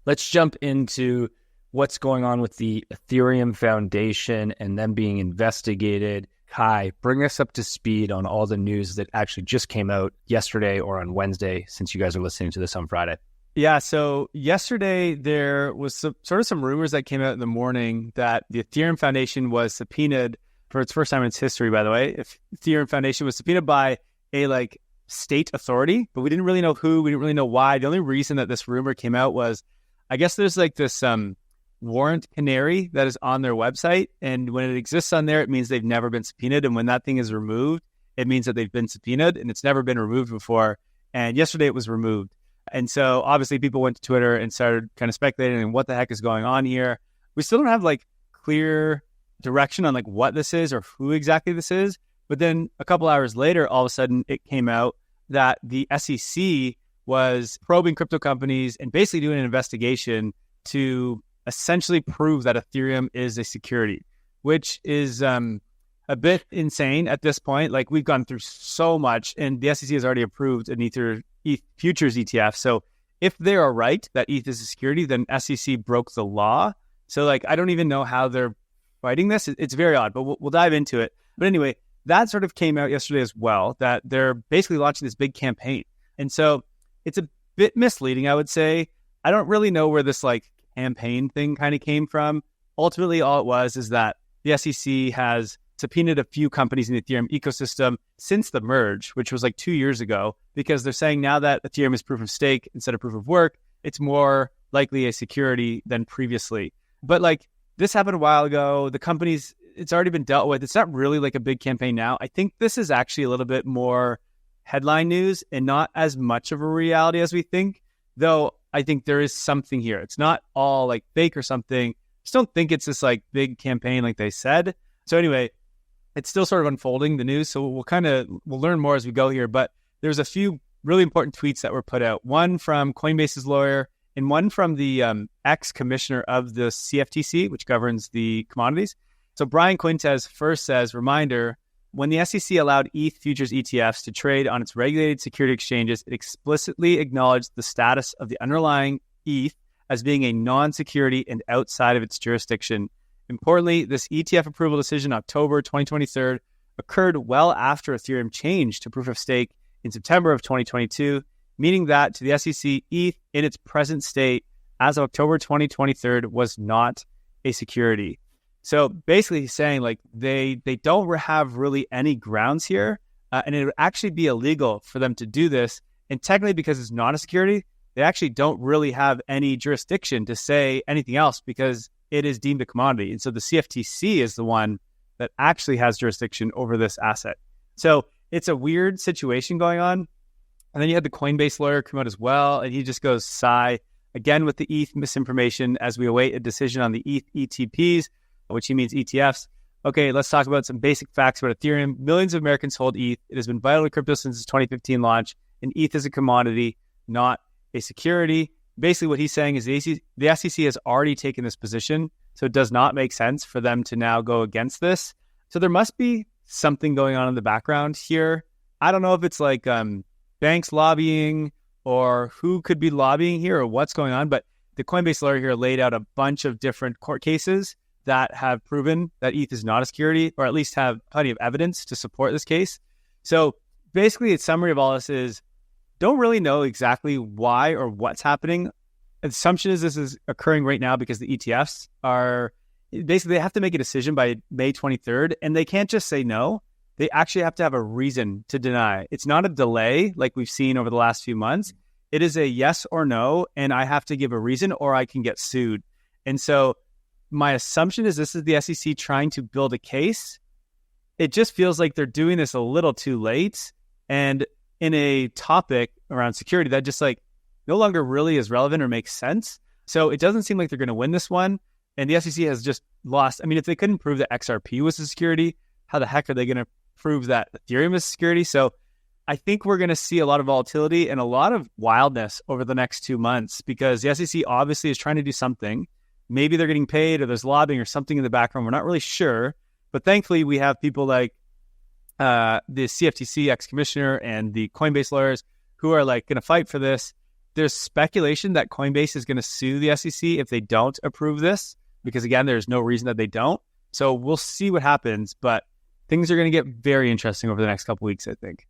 Let's jump into what's going on with the Ethereum Foundation and them being investigated. Kai, bring us up to speed on all the news that actually just came out yesterday or on Wednesday, since you guys are listening to this on Friday. Yeah, so yesterday there was some rumors that came out in the morning that the Ethereum Foundation was subpoenaed for its first time in its history, by the way. If Ethereum Foundation was subpoenaed by a state authority, but we didn't really know who, we didn't really know why. The only reason that this rumor came out was, I guess there's this warrant canary that is on their website, and when it exists on there, it means they've never been subpoenaed, and when that thing is removed, it means that they've been subpoenaed, and it's never been removed before, and yesterday it was removed. And so obviously people went to Twitter and started kind of speculating on what the heck is going on here. We still don't have clear direction on what this is or who exactly this is, but then a couple hours later, all of a sudden it came out that the SEC was probing crypto companies and basically doing an investigation to essentially prove that Ethereum is a security, which is a bit insane at this point. We've gone through so much, and the SEC has already approved an ETH futures ETF. So if they are right that ETH is a security, then SEC broke the law. So I don't even know how they're fighting this. It's very odd, but we'll dive into it. But anyway, that sort of came out yesterday as well, that they're basically launching this big campaign. And so it's a bit misleading, I would say. I don't really know where this campaign thing kind of came from. Ultimately, all it was is that the SEC has subpoenaed a few companies in the Ethereum ecosystem since the merge, which was 2 years ago, because they're saying now that Ethereum is proof of stake instead of proof of work, it's more likely a security than previously. But this happened a while ago. The companies, it's already been dealt with. It's not really a big campaign now. I think this is actually a little bit more headline news and not as much of a reality as we think, though I think there is something here. It's not all fake or something. Just don't think it's this big campaign like they said. So anyway, it's still sort of unfolding, the news. So we'll learn more as we go here. But there's a few really important tweets that were put out. One from Coinbase's lawyer and one from the ex-commissioner of the CFTC, which governs the commodities. So Brian Quintez first says, reminder, when the SEC allowed ETH futures ETFs to trade on its regulated security exchanges, it explicitly acknowledged the status of the underlying ETH as being a non-security and outside of its jurisdiction. Importantly, this ETF approval decision, October 2023, occurred well after Ethereum changed to proof of stake in September of 2022, meaning that to the SEC, ETH in its present state as of October 2023 was not a security. So basically he's saying they don't have really any grounds here, and it would actually be illegal for them to do this. And technically, because it's not a security, they actually don't really have any jurisdiction to say anything else because it is deemed a commodity. And so the CFTC is the one that actually has jurisdiction over this asset. So it's a weird situation going on. And then you had the Coinbase lawyer come out as well, and he just goes sigh again with the ETH misinformation as we await a decision on the ETH ETPs, which he means ETFs. Okay, let's talk about some basic facts about Ethereum. Millions of Americans hold ETH. It has been vital to crypto since its 2015 launch, and ETH is a commodity, not a security. Basically, what he's saying is the SEC has already taken this position, so it does not make sense for them to now go against this. So there must be something going on in the background here. I don't know if it's banks lobbying or who could be lobbying here or what's going on, but the Coinbase lawyer here laid out a bunch of different court cases that have proven that ETH is not a security, or at least have plenty of evidence to support this case. So basically, a summary of all this is, don't really know exactly why or what's happening. The assumption is this is occurring right now because the ETFs are, basically they have to make a decision by May 23rd, and they can't just say no. They actually have to have a reason to deny. It's not a delay like we've seen over the last few months. It is a yes or no, and I have to give a reason or I can get sued. And so my assumption is this is the SEC trying to build a case. It just feels like they're doing this a little too late, and in a topic around security that just no longer really is relevant or makes sense. So it doesn't seem like they're going to win this one. And the SEC has just lost. I mean, if they couldn't prove that XRP was a security, how the heck are they going to prove that Ethereum is a security? So I think we're going to see a lot of volatility and a lot of wildness over the next 2 months because the SEC obviously is trying to do something. Maybe they're getting paid or there's lobbying or something in the background. We're not really sure. But thankfully, we have people like the CFTC ex-commissioner and the Coinbase lawyers who are going to fight for this. there's speculation that Coinbase is going to sue the SEC if they don't approve this, because again, there's no reason that they don't. So we'll see what happens, but things are going to get very interesting over the next couple weeks, I think.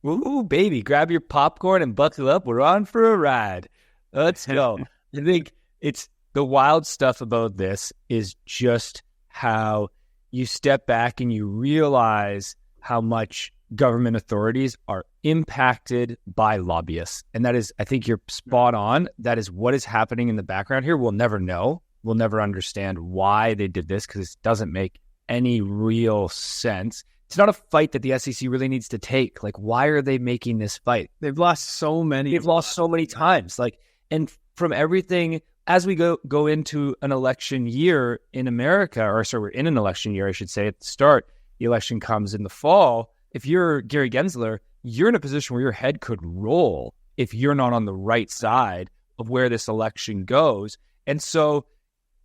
Ooh, baby, grab your popcorn and buckle up. We're on for a ride. Let's go. I think it's the wild stuff about this is just how you step back and you realize how much government authorities are impacted by lobbyists. And that is, I think you're spot on. That is what is happening in the background here. We'll never know. We'll never understand why they did this because it doesn't make any real sense. It's not a fight that the SEC really needs to take. Like, why are they making this fight? They've lost so many. They've lost so many times. Like, and from everything, as we go into an election year in America, or sorry, we're in an election year, I should say, at the start, the election comes in the fall. If you're Gary Gensler, you're in a position where your head could roll if you're not on the right side of where this election goes. And so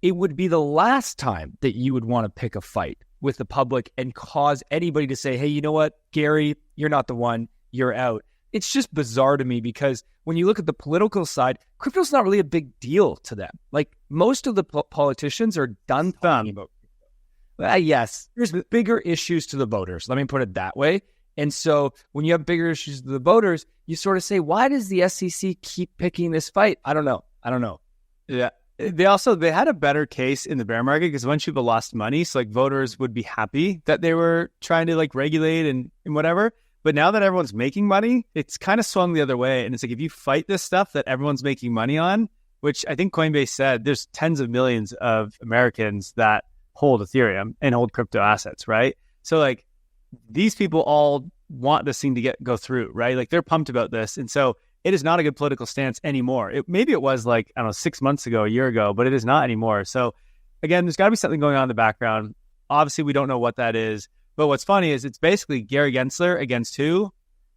it would be the last time that you would want to pick a fight with the public and cause anybody to say, hey, you know what, Gary, you're not the one, you're out. It's just bizarre to me because when you look at the political side, crypto's not really a big deal to them. Like most of the politicians are done talking about crypto. Yes, there's bigger issues to the voters. Let me put it that way. And so when you have bigger issues to the voters, you sort of say, why does the SEC keep picking this fight? I don't know. Yeah. They had a better case in the bear market because a bunch of people lost money. So like voters would be happy that they were trying to like regulate and whatever. But now that everyone's making money, it's kind of swung the other way. And it's like, if you fight this stuff that everyone's making money on, which I think Coinbase said, there's tens of millions of Americans that hold Ethereum and hold crypto assets, right? So like these people all want this thing to go through, right? Like they're pumped about this. And so it is not a good political stance anymore. Maybe it was like, I don't know, 6 months ago, a year ago, but it is not anymore. So again, there's got to be something going on in the background. Obviously, we don't know what that is. But what's funny is it's basically Gary Gensler against who?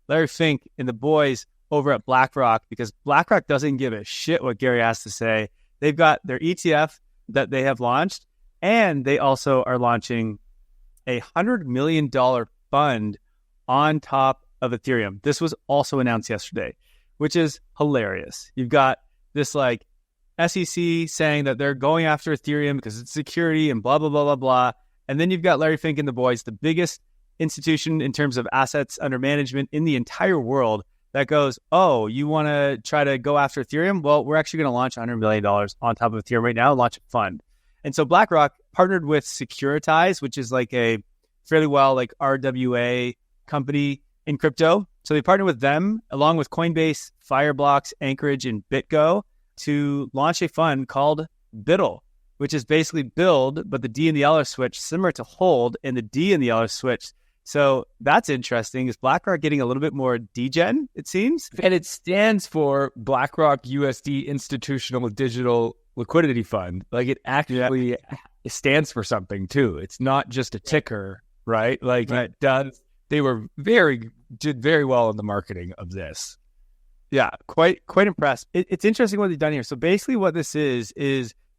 Larry Fink and the boys over at BlackRock, because BlackRock doesn't give a shit what Gary has to say. They've got their ETF that they have launched, and they also are launching a $100 million fund on top of Ethereum. This was also announced yesterday, which is hilarious. You've got this like SEC saying that they're going after Ethereum because it's security and blah, blah, blah, blah, blah. And then you've got Larry Fink and the boys, the biggest institution in terms of assets under management in the entire world, that goes, oh, you want to try to go after Ethereum? Well, we're actually going to launch $100 million on top of Ethereum right now, launch a fund. And so BlackRock partnered with Securitize, which is like a fairly well like RWA company in crypto. So they partnered with them along with Coinbase, Fireblocks, Anchorage, and BitGo to launch a fund called BIDL, which is basically build, but the D and the L are switched, similar to hold, and the D and the L are switched. So that's interesting. Is BlackRock getting a little bit more degen, it seems? And it stands for BlackRock USD Institutional Digital Liquidity Fund. Like it actually it stands for something too. It's not just a ticker, right? Like it does. They did very well in the marketing of this. Yeah, quite impressed. It's interesting what they've done here. So basically what this is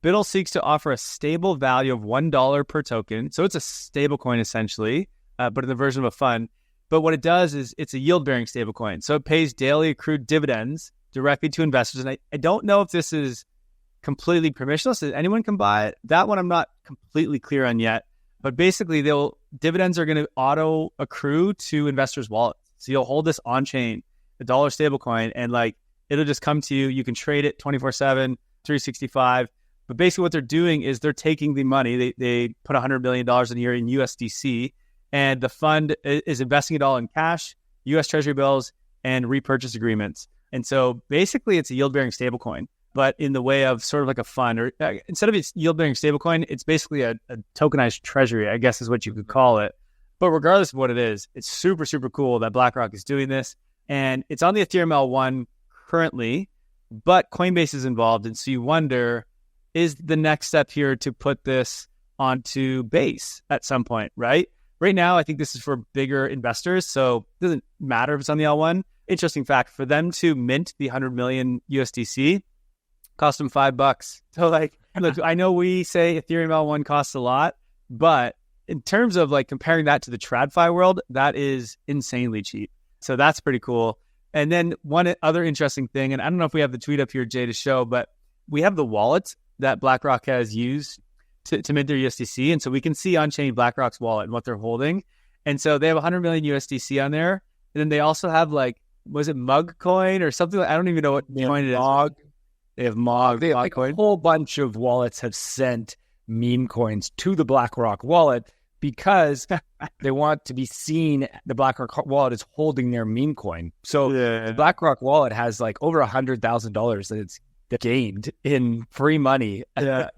BIDL seeks to offer a stable value of $1 per token. So it's a stable coin essentially, but in the version of a fund. But what it does is it's a yield-bearing stable coin. So it pays daily accrued dividends directly to investors. And I don't know if this is completely permissionless. Anyone can buy it. That one I'm not completely clear on yet. But basically, dividends are going to auto accrue to investors' wallets. So you'll hold this on-chain, a dollar stable coin, and like it'll just come to you. You can trade it 24/7, 365. But basically what they're doing is they're taking the money. They put $100 million in here in USDC, and the fund is investing it all in cash, US Treasury bills, and repurchase agreements. And so basically it's a yield-bearing stablecoin, but in the way of sort of like a fund, or instead of its yield-bearing stablecoin, it's basically a tokenized treasury, I guess is what you could call it. But regardless of what it is, it's super, super cool that BlackRock is doing this. And it's on the Ethereum L1 currently, but Coinbase is involved. And so you wonder, is the next step here to put this onto Base at some point, right? Right now, I think this is for bigger investors, so it doesn't matter if it's on the L1. Interesting fact, for them to mint the 100 million USDC, cost them $5. So like, look, I know we say Ethereum L1 costs a lot, but in terms of like comparing that to the TradFi world, that is insanely cheap. So that's pretty cool. And then one other interesting thing, and I don't know if we have the tweet up here, Jay, to show, but we have the wallets that BlackRock has used to mint their USDC. And so we can see on-chain BlackRock's wallet and what they're holding. And so they have 100 million USDC on there. And then they also have like, was it Mug Coin or something? I don't even know what coin it is. They have Mog. They have like a whole bunch of wallets have sent meme coins to the BlackRock wallet because they want to be seen. The BlackRock wallet is holding their meme coin. So the BlackRock wallet has like over $100,000 that it's gained in free money. Yeah.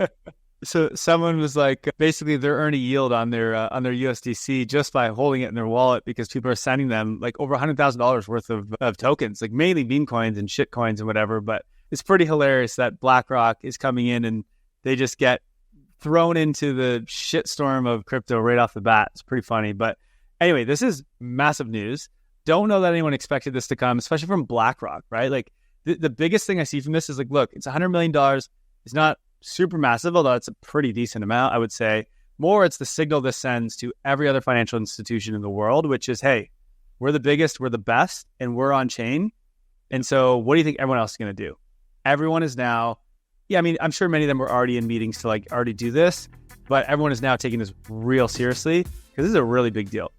So someone was like, basically they're earning yield on their USDC just by holding it in their wallet because people are sending them like over $100,000 worth of tokens, like mainly meme coins and shit coins and whatever. But it's pretty hilarious that BlackRock is coming in and they just get thrown into the shitstorm of crypto right off the bat. It's pretty funny. But anyway, this is massive news. Don't know that anyone expected this to come, especially from BlackRock, right? Like the biggest thing I see from this is like, look, it's $100 million. It's not super massive, although it's a pretty decent amount, I would say. More, it's the signal this sends to every other financial institution in the world, which is, hey, we're the biggest, we're the best, and we're on chain. And so what do you think everyone else is going to do? Everyone is now, I mean, I'm sure many of them were already in meetings to like already do this, but everyone is now taking this real seriously because this is a really big deal.